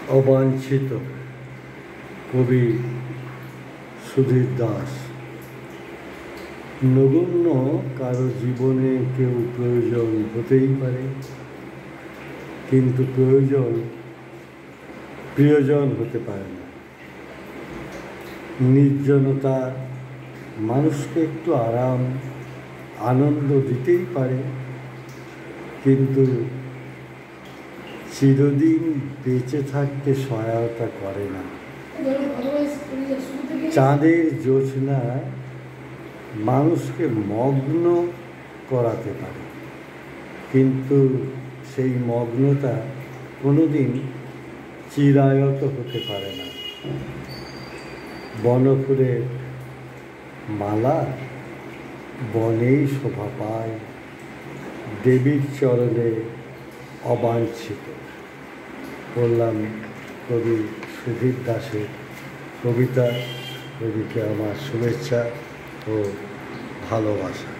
অবাঞ্ছিত কবি সুধীর দাস। নগণ্য কারো জীবনে কেউ প্রয়োজন হতেই পারে, কিন্তু প্রিয়জন হতে পারে না। নির্জনতা মানুষকে একটু আরাম আনন্দ দিতেই পারে, কিন্তু চিরদিন বেঁচে থাকতে সহায়তা করে না। চাঁদের জ্যোৎস্না মানুষকে মগ্ন করাতে পারে, কিন্তু সেই মগ্নতা কোনোদিন চিরায়ত হতে পারে না। বনফুলের মালা বনেই শোভা পায়, দেবীর চরণে অবাঞ্ছিত। বললাম কবি সুধীর দাসের কবিতা। কবিকে আমার শুভেচ্ছা ও ভালোবাসা।